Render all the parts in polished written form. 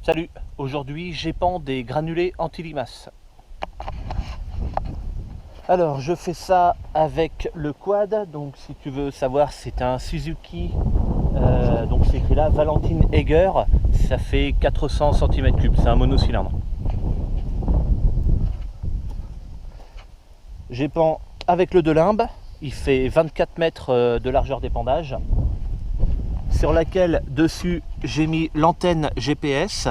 Salut, aujourd'hui j'épand des granulés anti-limaces. Alors je fais ça avec le quad, donc si tu veux savoir c'est un Suzuki, donc c'est écrit là Valentine Heger, ça fait 400 cm3, c'est un monocylindre. J'épand avec le Delimbe, il fait 24 mètres de largeur d'épandage, sur laquelle dessus j'ai mis l'antenne GPS.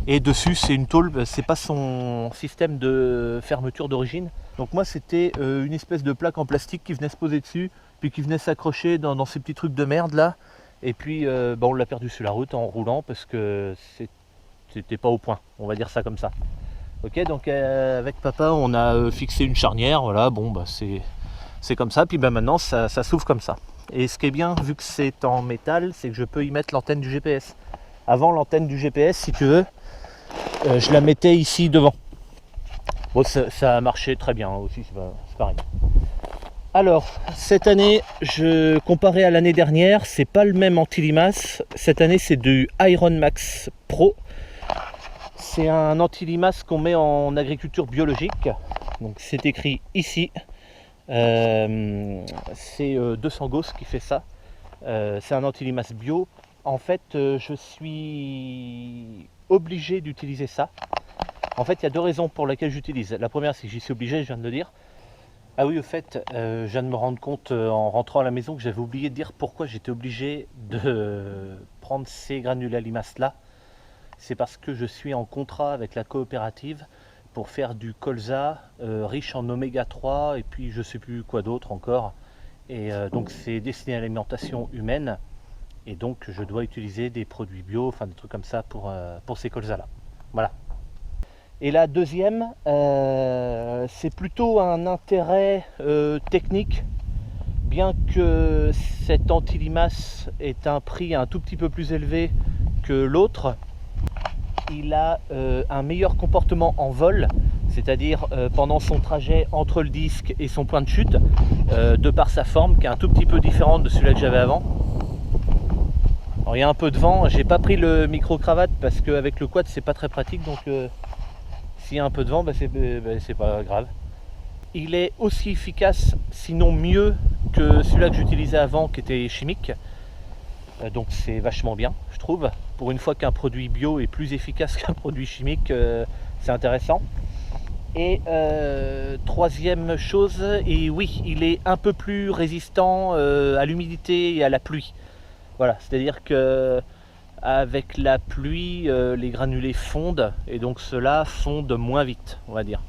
Et dessus c'est une tôle, c'est pas son système de fermeture d'origine. Donc moi c'était une espèce de plaque en plastique qui venait se poser dessus, puis qui venait s'accrocher dans ces petits trucs de merde là. Et puis on l'a perdu sur la route en roulant parce que c'était pas au point, on va dire ça comme ça. Ok, donc avec papa on a fixé une charnière, voilà, bon bah c'est comme ça, puis bah, maintenant ça s'ouvre comme ça. Et ce qui est bien, vu que c'est en métal, c'est que je peux y mettre l'antenne du GPS. Avant, l'antenne du GPS, si tu veux, je la mettais ici devant. Bon, ça a marché très bien aussi, c'est pareil. Alors, cette année, comparé à l'année dernière, c'est pas le même anti-limace. Cette année, c'est du Iron Max Pro. C'est un anti-limace qu'on met en agriculture biologique. Donc, c'est écrit ici. C'est 200 Gauss qui fait ça. C'est un anti-limace bio. En fait, je suis obligé d'utiliser ça. En fait, il y a deux raisons pour lesquelles j'utilise. La première, c'est que j'y suis obligé, je viens de le dire. Ah oui, au fait, je viens de me rendre compte en rentrant à la maison que j'avais oublié de dire pourquoi j'étais obligé de prendre ces granulés à limaces là. C'est parce que je suis en contrat avec la coopérative pour faire du colza riche en oméga 3 et puis je sais plus quoi d'autre encore. Et donc c'est destiné à l'alimentation humaine. Et donc je dois utiliser des produits bio, enfin des trucs comme ça pour ces colzas là. Voilà. Et la deuxième, c'est plutôt un intérêt technique, bien que cet anti-limace ait un prix un tout petit peu plus élevé que l'autre. Il a un meilleur comportement en vol, c'est-à-dire pendant son trajet entre le disque et son point de chute, de par sa forme qui est un tout petit peu différente de celui-là que j'avais avant. Alors il y a un peu de vent, j'ai pas pris le micro-cravate parce qu'avec le quad c'est pas très pratique, donc s'il y a un peu de vent, c'est pas grave. Il est aussi efficace, sinon mieux que celui-là que j'utilisais avant qui était chimique. Donc c'est vachement bien, je trouve. Pour une fois qu'un produit bio est plus efficace qu'un produit chimique, c'est intéressant. Et troisième chose, et oui, il est un peu plus résistant à l'humidité et à la pluie. Voilà, c'est-à-dire que avec la pluie, les granulés fondent et donc ceux-là fondent moins vite, on va dire.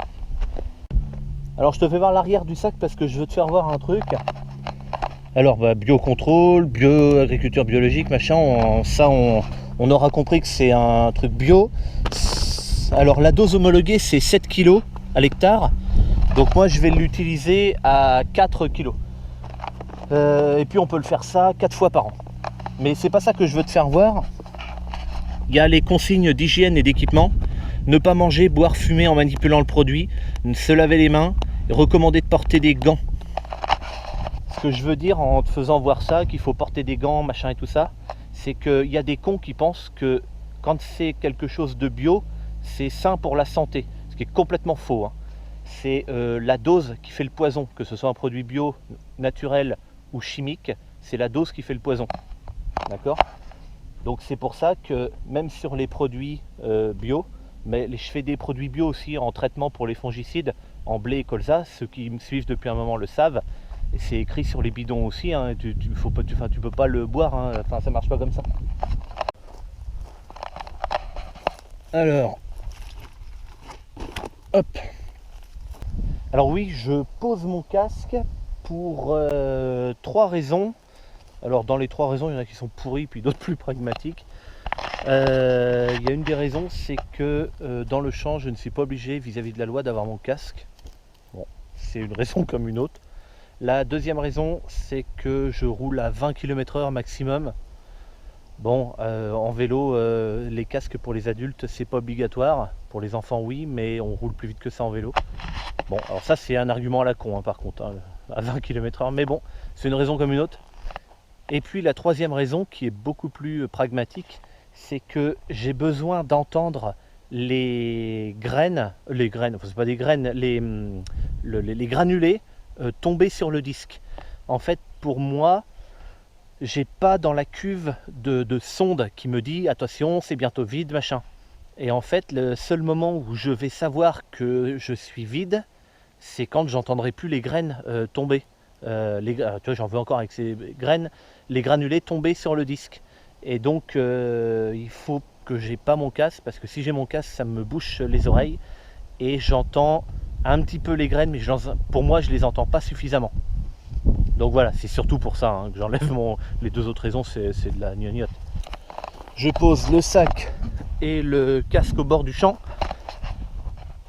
Alors je te fais voir l'arrière du sac parce que je veux te faire voir un truc. Alors biocontrôle, agriculture biologique, machin, on aura compris que c'est un truc bio. Alors la dose homologuée c'est 7 kg à l'hectare. Donc moi je vais l'utiliser à 4 kg. Et puis on peut le faire ça 4 fois par an. Mais c'est pas ça que je veux te faire voir. Il y a les consignes d'hygiène et d'équipement. Ne pas manger, boire, fumer en manipulant le produit. Se laver les mains. Recommander de porter des gants. Ce que je veux dire en te faisant voir ça, qu'il faut porter des gants, machin et tout ça, c'est qu'il y a des cons qui pensent que quand c'est quelque chose de bio, c'est sain pour la santé. Ce qui est complètement faux, hein. C'est la dose qui fait le poison, que ce soit un produit bio, naturel ou chimique, c'est la dose qui fait le poison. D'accord ? Donc c'est pour ça que même sur les produits bio, mais je fais des produits bio aussi en traitement pour les fongicides, en blé et colza, ceux qui me suivent depuis un moment le savent, et c'est écrit sur les bidons aussi, hein, tu peux pas le boire, hein, enfin ça marche pas comme ça. Alors, hop. Alors oui, je pose mon casque pour 3 raisons. Alors dans les 3 raisons, il y en a qui sont pourries, puis d'autres plus pragmatiques. Il y a une des raisons, c'est que dans le champ, je ne suis pas obligé vis-à-vis de la loi d'avoir mon casque. Bon, c'est une raison comme une autre. La deuxième raison, c'est que je roule à 20 km/h maximum. Bon, en vélo, les casques pour les adultes, c'est pas obligatoire. Pour les enfants, oui, mais on roule plus vite que ça en vélo. Bon, alors ça, c'est un argument à la con, hein, par contre, hein, à 20 km/h. Mais bon, c'est une raison comme une autre. Et puis la troisième raison, qui est beaucoup plus pragmatique, c'est que j'ai besoin d'entendre les graines, enfin c'est pas des graines, les granulés tomber sur le disque. En fait, pour moi, j'ai pas dans la cuve de sonde qui me dit attention, c'est bientôt vide, machin. Et en fait, le seul moment où je vais savoir que je suis vide, c'est quand j'entendrai plus les graines tomber. Tu vois, j'en veux encore avec ces graines, les granulés tomber sur le disque. Et donc, il faut que j'ai pas mon casque, parce que si j'ai mon casque, ça me bouche les oreilles. Et j'entends un petit peu les graines, mais pour moi, je les entends pas suffisamment. Donc voilà, c'est surtout pour ça que j'enlève les deux autres raisons, c'est de la gnognotte. Je pose le sac et le casque au bord du champ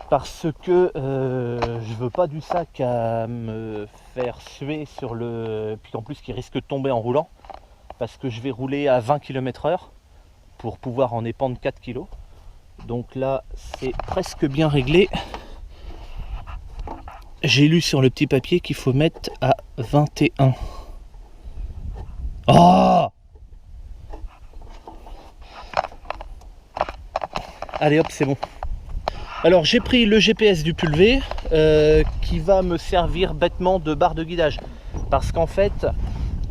parce que je veux pas du sac à me faire suer sur puis en plus qui risque de tomber en roulant, parce que je vais rouler à 20 km/h pour pouvoir en épandre 4 kg. Donc là c'est presque bien réglé. J'ai lu sur le petit papier qu'il faut mettre à 21. Oh! Allez hop, c'est bon. Alors j'ai pris le GPS du Pulvé qui va me servir bêtement de barre de guidage. Parce qu'en fait,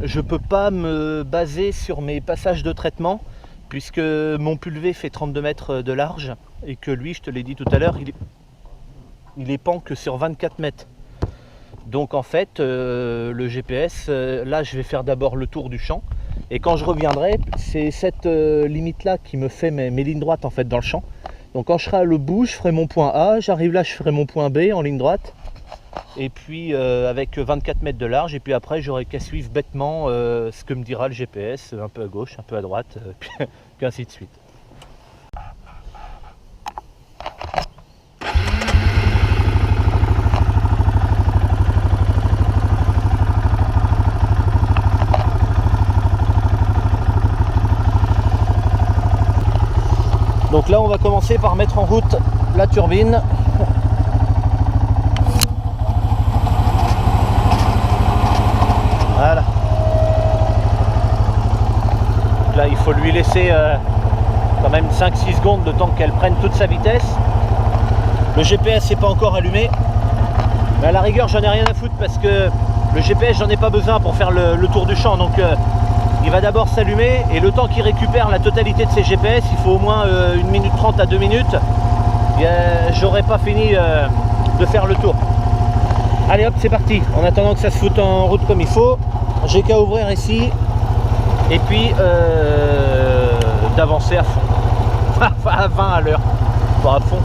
je peux pas me baser sur mes passages de traitement puisque mon Pulvé fait 32 mètres de large et que lui, je te l'ai dit tout à l'heure, il est pend que sur 24 mètres. Donc en fait, le GPS, là je vais faire d'abord le tour du champ. Et quand je reviendrai, c'est cette limite-là qui me fait mes lignes droites en fait dans le champ. Donc quand je serai à l'autre bout, je ferai mon point A, j'arrive là, je ferai mon point B en ligne droite. Et puis avec 24 mètres de large, et puis après j'aurai qu'à suivre bêtement ce que me dira le GPS, un peu à gauche, un peu à droite, puis ainsi de suite. Donc là on va commencer par mettre en route la turbine. Voilà. Donc là il faut lui laisser quand même 5-6 secondes, le temps qu'elle prenne toute sa vitesse. Le GPS n'est pas encore allumé. Mais à la rigueur j'en ai rien à foutre parce que le GPS j'en ai pas besoin pour faire le tour du champ. Donc il va d'abord s'allumer et le temps qu'il récupère la totalité de ses GPS, il faut au moins 1 minute 30 à 2 minutes. J'aurais pas fini de faire le tour. Allez hop, c'est parti. En attendant que ça se foute en route comme il faut, j'ai qu'à ouvrir ici et puis d'avancer à fond. À 20 à l'heure. Pas à fond.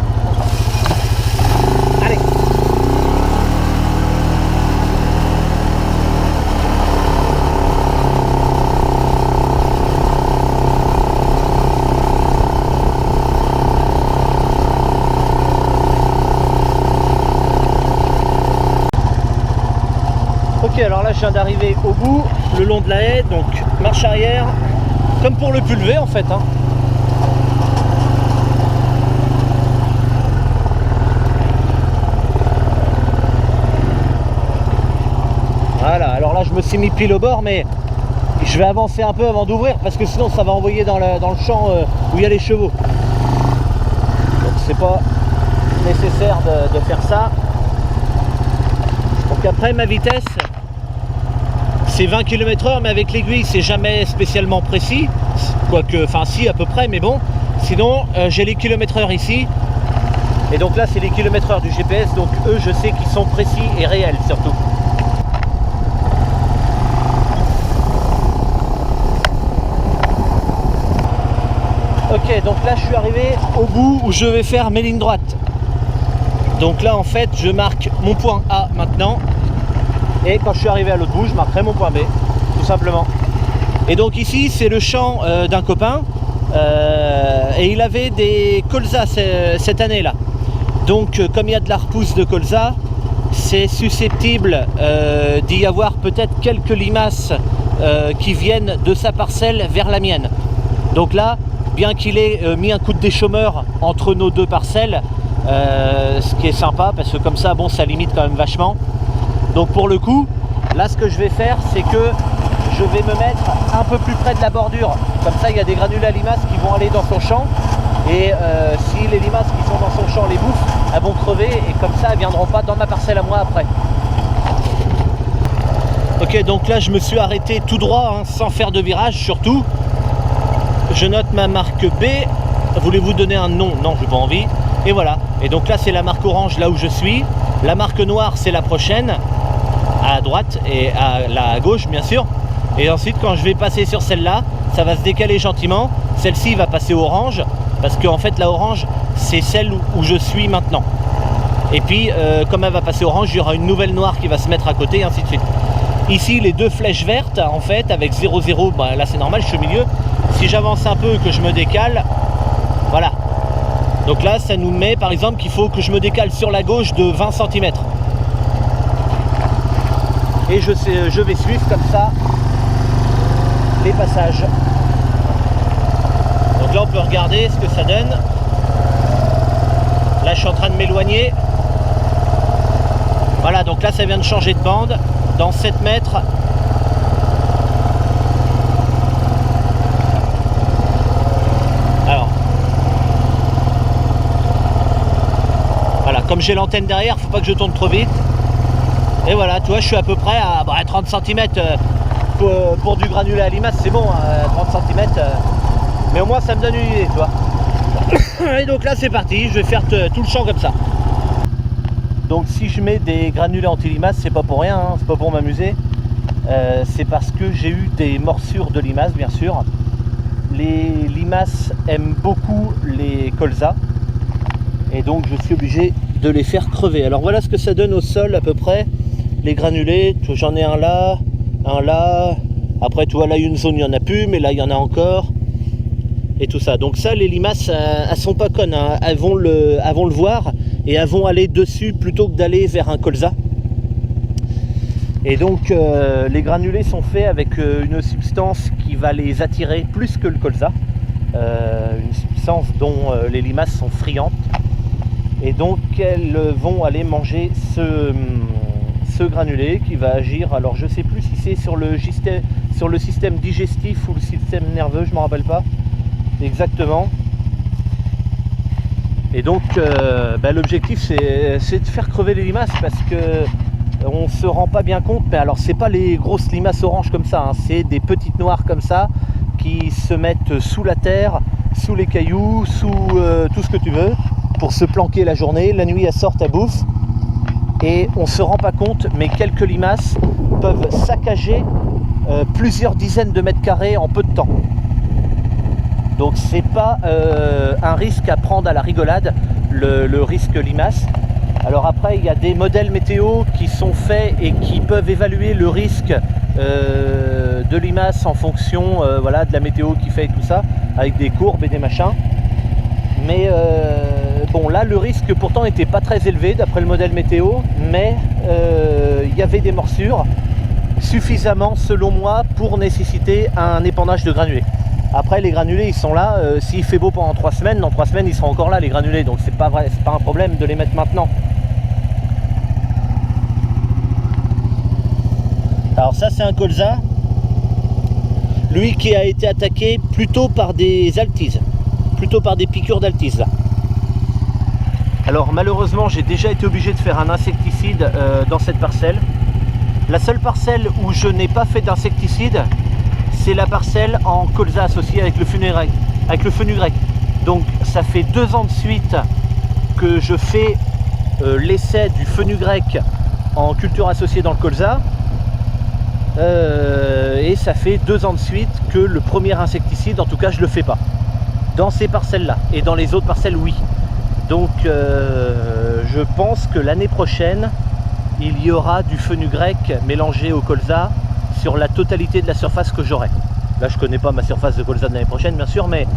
Allez. Ok, alors là je viens d'arriver au bout, le long de la haie, donc marche arrière, comme pour le Pulvé en fait. Voilà, alors là je me suis mis pile au bord, mais je vais avancer un peu avant d'ouvrir parce que sinon ça va envoyer dans le champ où il y a les chevaux. Donc c'est pas nécessaire de faire ça. Donc après ma vitesse c'est 20 km/h, mais avec l'aiguille c'est jamais spécialement précis, quoique, enfin si à peu près, mais bon. Sinon j'ai les km/h ici, et donc là c'est les km/h du GPS, donc eux je sais qu'ils sont précis et réels surtout. Ok, donc là je suis arrivé au bout où je vais faire mes lignes droites. Donc là en fait je marque mon point A maintenant. Et quand je suis arrivé à l'autre bout, je marquerai mon point B, tout simplement. Et donc ici, c'est le champ d'un copain. Et il avait des colzas cette année-là. Donc comme il y a de la repousse de colza, c'est susceptible d'y y avoir peut-être quelques limaces qui viennent de sa parcelle vers la mienne. Donc là, bien qu'il ait mis un coup de déchômeur entre nos deux parcelles, ce qui est sympa, parce que comme ça, bon, ça limite quand même vachement. Donc pour le coup, là ce que je vais faire, c'est que je vais me mettre un peu plus près de la bordure. Comme ça, il y a des granulés à limaces qui vont aller dans son champ. Et si les limaces qui sont dans son champ les bouffent, elles vont crever. Et comme ça, elles ne viendront pas dans ma parcelle à moi après. Ok, donc là, je me suis arrêté tout droit, hein, sans faire de virage surtout. Je note ma marque B. Voulez-vous donner un nom? Non, je n'ai pas envie. Et voilà. Et donc là, c'est la marque orange là où je suis. La marque noire, c'est la prochaine. À droite et à gauche bien sûr, et ensuite quand je vais passer sur celle-là, ça va se décaler gentiment, celle-ci va passer orange, parce qu'en fait la orange c'est celle où je suis maintenant, et puis comme elle va passer orange, il y aura une nouvelle noire qui va se mettre à côté, et ainsi de suite. Ici les deux flèches vertes en fait avec 0,0, bah, là c'est normal, je suis au milieu. Si j'avance un peu, que je me décale, voilà, donc là ça nous met par exemple qu'il faut que je me décale sur la gauche de 20 cm. Et je vais suivre comme ça les passages. Donc là on peut regarder ce que ça donne. Là je suis en train de m'éloigner. Voilà, donc là ça vient de changer de bande. Dans 7 mètres. Alors. Voilà, comme j'ai l'antenne derrière, faut pas que je tourne trop vite. Et voilà, tu vois, je suis à peu près à 30 cm pour du granulé à limace, c'est bon, 30 cm. Mais au moins, ça me donne une idée, tu vois. Et donc là, c'est parti, je vais faire tout le champ comme ça. Donc si je mets des granulés anti-limaces, c'est pas pour rien, hein, c'est pas pour m'amuser. C'est parce que j'ai eu des morsures de limaces, bien sûr. Les limaces aiment beaucoup les colzas. Et donc, je suis obligé de les faire crever. Alors voilà ce que ça donne au sol à peu près. Les granulés, j'en ai un là, après tu vois là une zone il n'y en a plus, mais là il y en a encore, et tout ça. Donc ça, les limaces, elles sont pas connes, hein. Elles vont le voir, et elles vont aller dessus plutôt que d'aller vers un colza. Et donc les granulés sont faits avec une substance qui va les attirer plus que le colza, une substance dont les limaces sont friandes, et donc elles vont aller manger ce granulé qui va agir, alors je sais plus si c'est sur le système digestif ou le système nerveux, je ne me rappelle pas exactement. Et donc l'objectif c'est de faire crever les limaces, parce que on se rend pas bien compte, mais alors c'est pas les grosses limaces oranges comme ça, hein, c'est des petites noires comme ça qui se mettent sous la terre, sous les cailloux, sous tout ce que tu veux, pour se planquer la journée. La nuit elles sortent, elles bouffent. Et on ne se rend pas compte, mais quelques limaces peuvent saccager plusieurs dizaines de mètres carrés en peu de temps. Donc c'est pas un risque à prendre à la rigolade, le risque limace. Alors après, il y a des modèles météo qui sont faits et qui peuvent évaluer le risque de limaces en fonction voilà, de la météo qui fait et tout ça, avec des courbes et des machins. Mais bon, là le risque pourtant n'était pas très élevé d'après le modèle météo, mais il y avait des morsures suffisamment selon moi pour nécessiter un épandage de granulés. Après les granulés ils sont là, s'il fait beau pendant 3 semaines, dans 3 semaines ils seront encore là les granulés, donc c'est pas un problème de les mettre maintenant. Alors ça c'est un colza, lui qui a été attaqué plutôt par des altises, plutôt par des piqûres d'altise là. Alors malheureusement j'ai déjà été obligé de faire un insecticide dans cette parcelle. La seule parcelle où je n'ai pas fait d'insecticide, c'est la parcelle en colza associée avec le fenugrec. Donc ça fait 2 ans de suite que je fais l'essai du fenugrec en culture associée dans le colza. Et ça fait 2 ans de suite que le premier insecticide, en tout cas je le fais pas dans ces parcelles là, et dans les autres parcelles oui. Donc je pense que l'année prochaine il y aura du fenugrec mélangé au colza sur la totalité de la surface que j'aurai. Là je connais pas ma surface de colza de l'année prochaine bien sûr, mais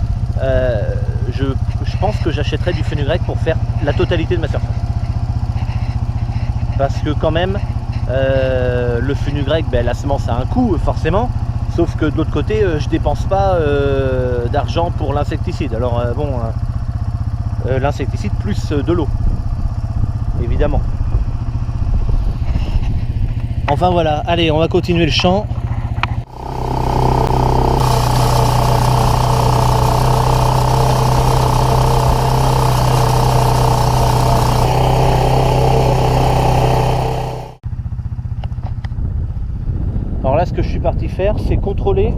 je pense que j'achèterai du fenugrec pour faire la totalité de ma surface, parce que quand même le fenugrec, la semence a un coût forcément, sauf que de l'autre côté je dépense pas d'argent pour l'insecticide. Alors bon, l'insecticide plus de l'eau évidemment. Enfin voilà, allez on va continuer le champ. c'est contrôler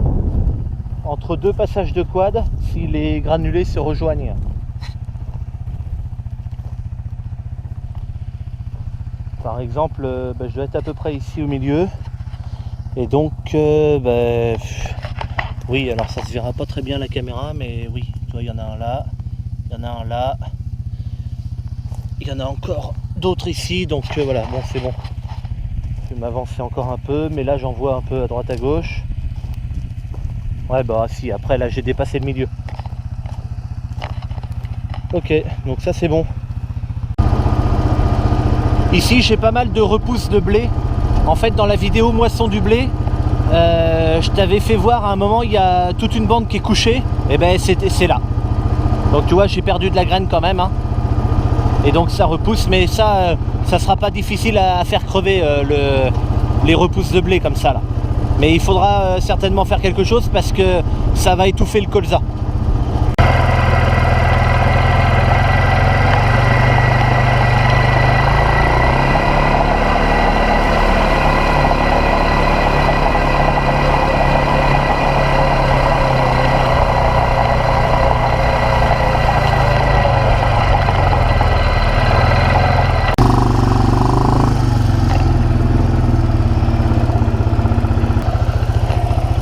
entre deux passages de quad si les granulés se rejoignent. Par exemple, je dois être à peu près ici au milieu. Et donc, oui, alors ça se verra pas très bien la caméra, mais oui, tu vois, il y en a un là, il y en a un là, il y en a encore d'autres ici, donc voilà, bon, c'est bon. Je vais m'avancer encore un peu, mais là j'en vois un peu à droite à gauche. Ouais, bah si, après là j'ai dépassé le milieu. Ok, donc ça c'est bon. Ici j'ai pas mal de repousses de blé. En fait, dans la vidéo moisson du blé, je t'avais fait voir à un moment, il y a toute une bande qui est couchée. Et ben c'est là. Donc tu vois, j'ai perdu de la graine quand même, hein. Et donc ça repousse, mais ça sera pas difficile à faire crever les repousses de blé comme ça là. Mais il faudra certainement faire quelque chose parce que ça va étouffer le colza.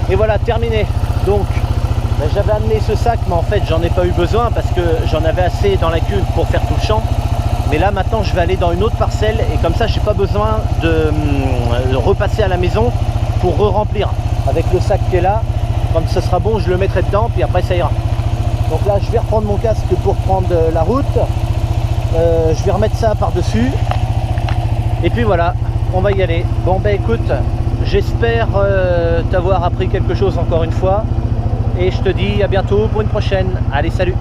Et voilà, terminé. Donc j'avais amené ce sac, mais en fait j'en ai pas eu besoin parce que j'en avais assez dans la cuve pour faire tout le champ. Mais là maintenant je vais aller dans une autre parcelle et comme ça j'ai pas besoin de repasser à la maison pour re-remplir. Avec le sac qui est là, comme ce sera bon, je le mettrai dedans puis après ça ira. Donc là je vais reprendre mon casque pour prendre la route. Je vais remettre ça par dessus. Et puis voilà, on va y aller. Bon ben écoute, j'espère t'avoir appris quelque chose encore une fois. Et je te dis à bientôt pour une prochaine. Allez, salut!